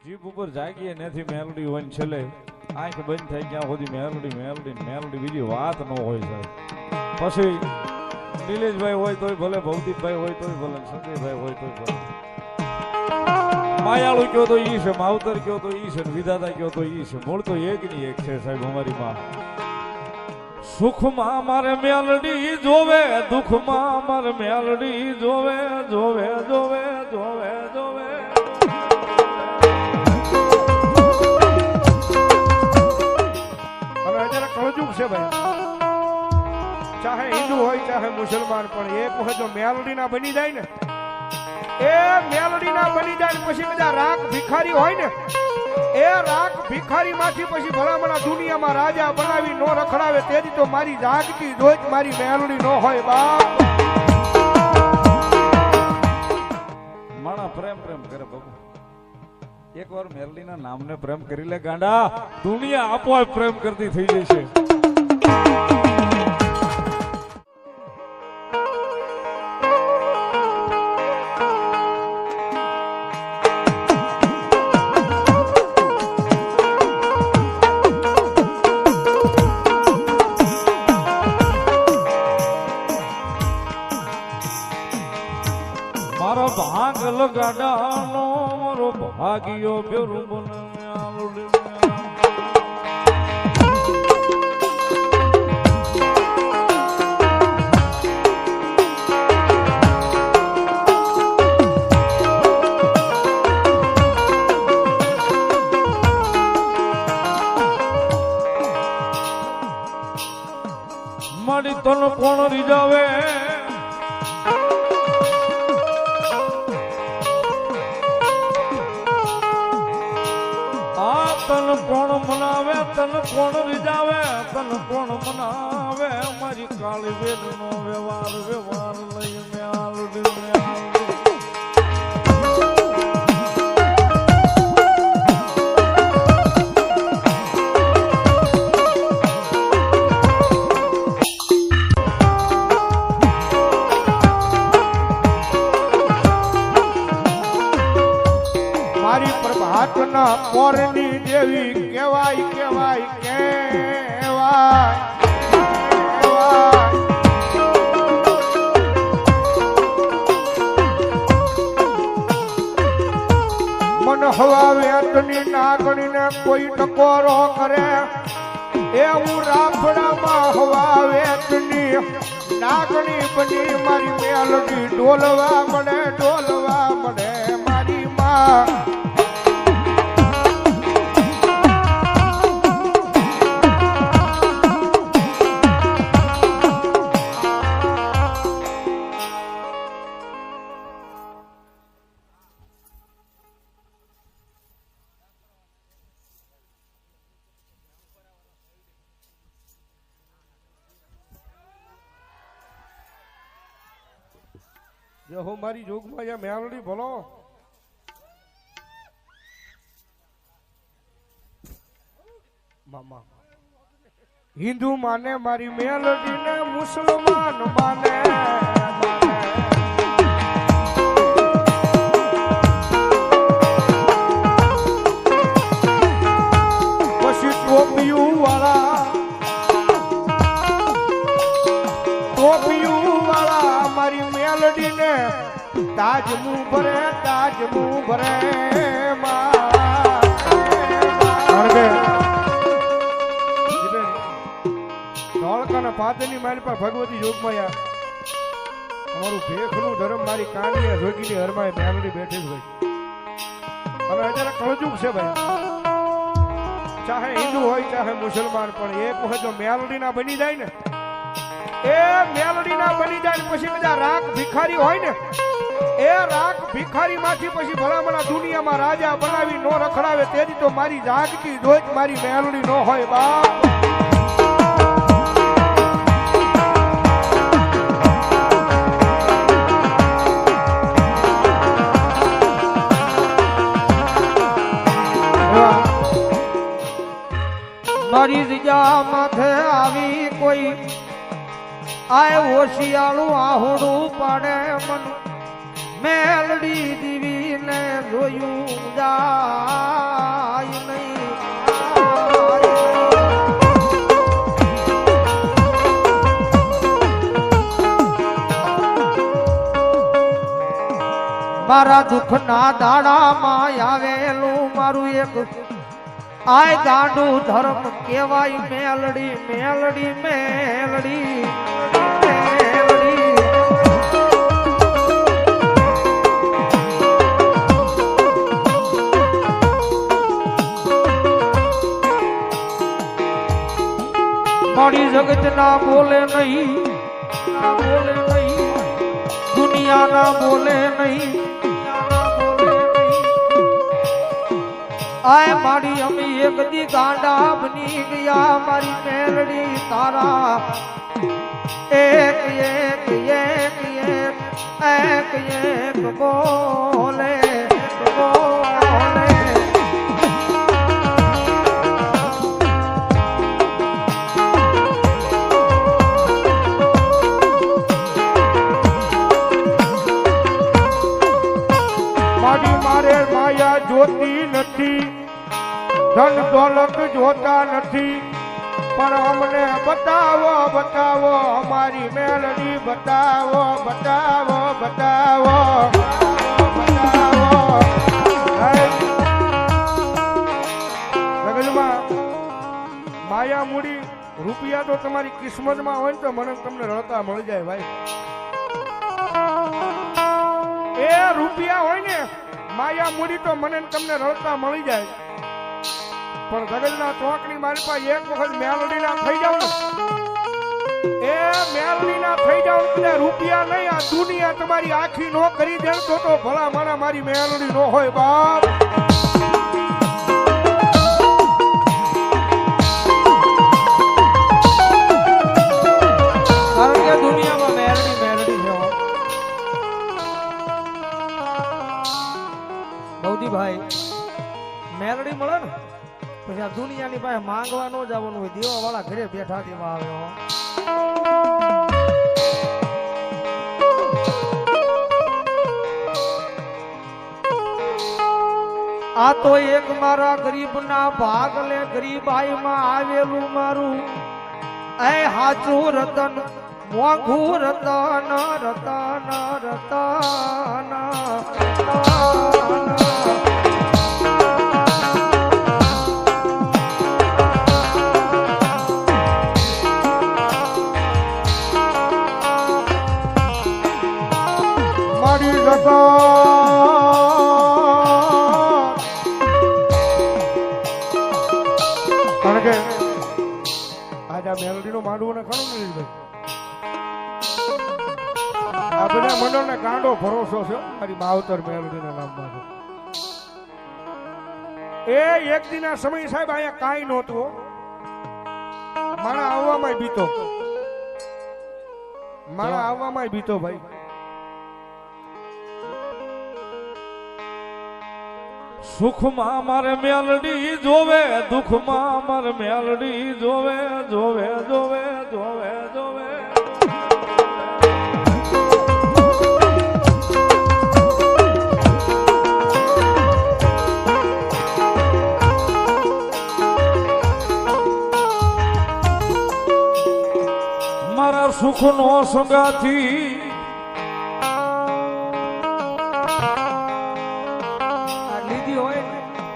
જીભ ઉપર જાગીએ નથી મેલડી હોય ને છેલ્લે આંખ બંધ થઈ ગયા સુધી મેલડી મેલડી મેલડી બીજી વાત ન હોય સાહેબ. પછી નિલેશભાઈ હોય તોય ભલે, ભૌતિકભાઈ હોય તોય ભલે, સંજયભાઈ હોય તોય ભલે, માયાળુ કયો તો ઈ છે, માવતર કયો તો ઈ છે, વિધાતા કયો તો ઈ છે, મૂળ તો એક ની એક છે સાહેબ અમારી માં. સુખમાં મારે મેલડી જોવે, દુઃખમાં મારે મેલડી જોવે, જોવે જોવે જોવે જોવે. કળજુગ છે ભાઈ, ચાહે હિન્દુ હોય ચાહે મુસલમાન, પણ એક વખત જો મેલડી ના બની જાય ને, એ મેલડી ના બની જાય ને પછી બધા રાખ ભિખારી હોય ને, એ રાખ ભિખારી માંથી પછી ભલામણા દુનિયામાં રાજા બનાવી નો રખડાવે તેથી તો મારી જાગતી જોઈ મારી મેલડી નો હોય બાપ. માણા પ્રેમ પ્રેમ કરે બાબુ, એક વાર મેલડી ના નામને પ્રેમ કરી લે ગાંડા, દુનિયા આપોઆપ પ્રેમ કરતી થઈ જશે. મારો ભાગ લગાડાનો મારો ભાગ્યો બેરું બને મારી તન કોણ રીજાવે, તન કોણ મનાવે, તન કોણ રીજાવે, તન કોણ મનાવે, મારી કાળી વેદ નો વ્યવહાર વ્યવહાર લઈ મેલડી મેલડી. મારી પ્રભાતના પોરની દેવી કેવાય કેવાય કેવાય કેવાય. મન હવા વેતની નાગણીને કોઈ ટકોરો કરે, એવું રાફડામાં હવા વેતની નાગણી બની મારી મેલડી ડોલવા મળે, ડોલવા મળે મારી માં. જે હો મારી જોગમાં યા મેલડી બોલો. મામા હિન્દુ માને મારી મેલડી ને, મુસલમાન માને પછી ટોપિયું વાળા, ટોપિયું વાળા મારી મેલડી ને તાજ મું ભરે, તાજ મું ભરે ધોળકાના પાદરની મારી પર ભગવતી જોગમાયા અમારું ભેખનું ધર્મ મારી કાનીએ જોગીની હરમાએ મેલડી બેઠી જ હોય. હવે અત્યારે કળજુગ છે ભાઈ, ચાહે હિન્દુ હોય ચાહે મુસલમાન, પણ એક વખત જો મેલડી ના બની જાય ને, એ મેલડી ના બની જાય પછી બધા રાખ ભિખારી હોય ને, એ રાખ ભિખારી માંથી પછી ભલામણા દુનિયામાં રાજા બનાવી નો રખડાવે તેથી તો મારી જાગતી જોઈ મારી મેલડી નો હોય બાપ. મારી રીજા માથે આવી કોઈ આય હોશિયાળું આહોડું પાડે મન મેલડી દીવીને જોયું જા મારા દુઃખના દાડામાં આવેલું મારું એક આય ગાંડું ધર્મ કેવાય મેલડી મેલડી મેલડી મેલડી મારી જગત ના બોલે નહીં ના બોલે નહીં દુનિયા ના બોલે નહીં આય મારી અમી એક દી ગાંડા બની ગયા મારી મેલડી તારા એક એક એક એક એક એક બોલે બોલે મારી મારે માયા જોતી નથી ધન દોલત જોતા નથી પણ અમને બતાવો બતાવો અમારી મેલડી બતાવો બતાવો બતાવો બતાવો જગતમાં માયા મૂડી રૂપિયા તો તમારી કિસ્મતમાં હોય ને તો મને તમને રળતા મળી જાય ભાઈ એ રૂપિયા હોય ને માયા મૂડી તો મને તમને રળતા મળી જાય પણ જગતના ચોકની મારી પાસે એક વખત મેલડીના થઈ જાવ ને એ મેલડીના થઈ જાવ ને રૂપિયા નહીં આ દુનિયા તમારી આખી નો કરી દે તો ભલા મારા મારી મેલડી નો હોય બાપ કારણ કે દુનિયામાં મેલડી મેલડી છે બૌદ્ધભાઈ મેલડી મળે ને પછી આ દુનિયાની પાસે માંગવા ન જવાનું હોય દેવા વાળા ઘરે બેઠા દેવા આવે આ તો એક મારા ગરીબ ના ભાગ લે ગરીબાઈ માં આવેલું મારું એ હાચું રતન મોંઘું રતન રતન રતન મારી જગત કારણ કે આજ આ મેલડીનો માંડવો ને ખરું ને ભાઈ આ બધા મંડળને ગાંડો ભરોસો છે મારી માવતર મેલડીના નામમાં છે એ એક દિના સમય સાહેબ અહીંયા કાંઈ નહોતું મારા આવવામાં બીતો મારા આવવામાં બીતો ભાઈ સુખમાં મારે મેલડી જોવે દુઃખમાં મારે મેલડી જોવે જોવે જોવે જોવે જોવે મારા સુખનો સંગાથી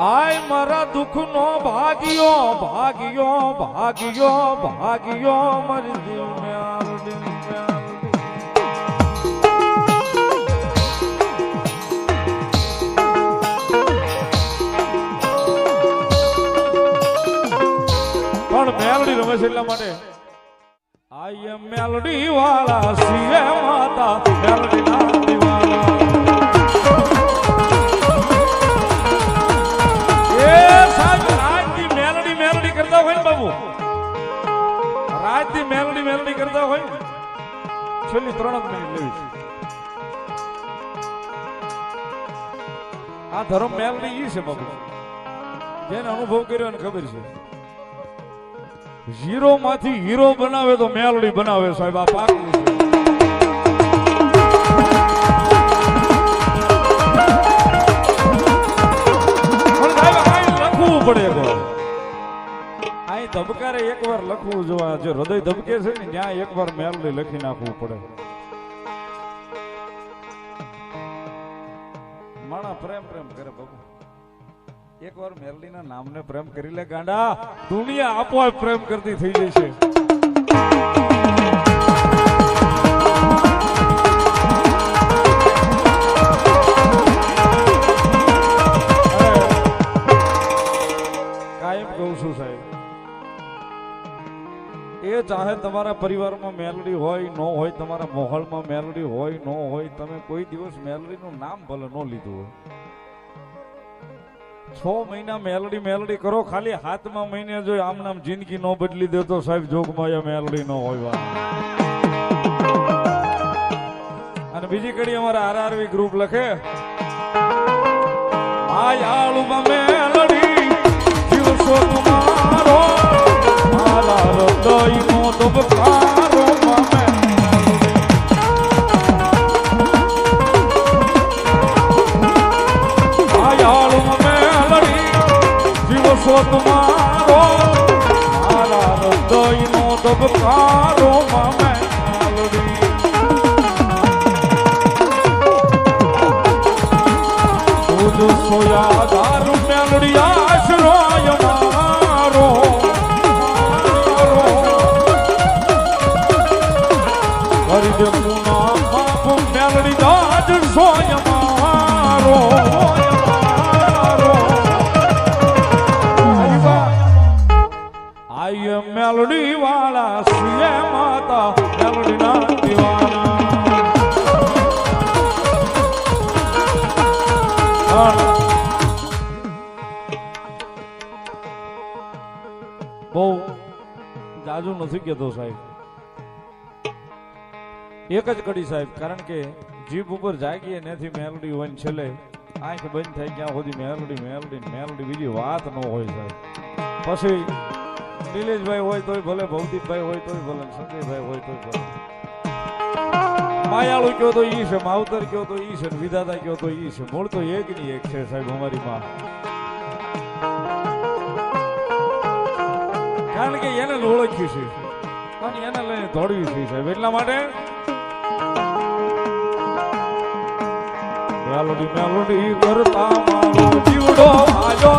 આય મારા દુઃખનો ભાગ્યો ભાગ્યો ભાગ્યો ભાગ્યો મારી જીવ મેલડી પણ મેલડી રમે છે એટલા માટે આય મેલડી વાળા સિંહ માતા મેલડી ના દીવાના રાતની મેલડી મેલડી કરતા હોય ને છેલ્લી 3 મિનિટ લેવી છે આ ધર્મ મેલડી ઈ છે બાબુ જેને અનુભવ કર્યો ને ખબર છે હીરો માંથી હીરો બનાવે તો મેલડી બનાવે સાહેબ આ પાકું છે પણ સાહેબ આ લખવું પડે ધબકારે એકવાર લખવું જોવા જે હૃદય ધબકે છે ને ત્યાં એકવાર મેલડી લખી નાખવું પડે પ્રેમ પ્રેમ કરે બાબુ. એકવાર મેલડીના નામને પ્રેમ કરી લે ગાંડા, દુનિયા આપોઆપ પ્રેમ કરતી થઈ જશે. કાયમ કહું છું સાહેબ, એ ચાહે તમારા પરિવારમાં મેલડી હોય ન હોય, તમારા મોહલમાં મેલડી હોય ન હોય, તમે કોઈ દિવસ મેલડીનું નામ ભલે ન લીધું હોય, 6 મહિના મેલડી મેલડી કરો, ખાલી 7મા મહિને જો આમ નામ જિંદગી ન બદલી દે તો સાહેબ જોગમાં મેલડી ન હોય. અને બીજી કડી અમારા આરઆરવી ગ્રુપ લખે, માયાળુમાં મેલડી જીવશો તમારો, મારા હૃદયનો ધબકારો મામે. સો તમારો મારા હૃદયનો ધબકારો મામે મેલડી. તુજ સોયા દારૂ મેલડી આશરોય મારો, કરી દે પુના બાપ મેલડી દાજ સોય મારો. આય મેલડી વાળા શ્રી માતા મેલડી ના દીવાના. બહુ જાજુ નથી કેતો સાહેબ, એક જ કડી સાહેબ, કારણ કે જીભ ઉપર જાગીએ નથી મેલડી હોય, છેલ્લે આંખ બંધ થઈ ગયા સુધી મેલડી મેલડી મેલડી, બીજી વાત ન હોય સાહેબ. પછી નિલેશભાઈ હોય તોય ભલે, ભવદીપભાઈ હોય તોય ભલે, સંજયભાઈ હોય તોય ભલે, માયાળુ કયો તો ઈ છે, માવતર કયો તો ઈ છે, વિધાતા કયો તો ઈ છે, મૂળ તો એક ની એક છે સાહેબ અમારી માં. કારણ કે એને ઓળખ્યું છે અને એને લઈને દોડવી છે સાહેબ. એટલા માટે મેલોડી મેલોડી કરતા મારો જીવડો આજો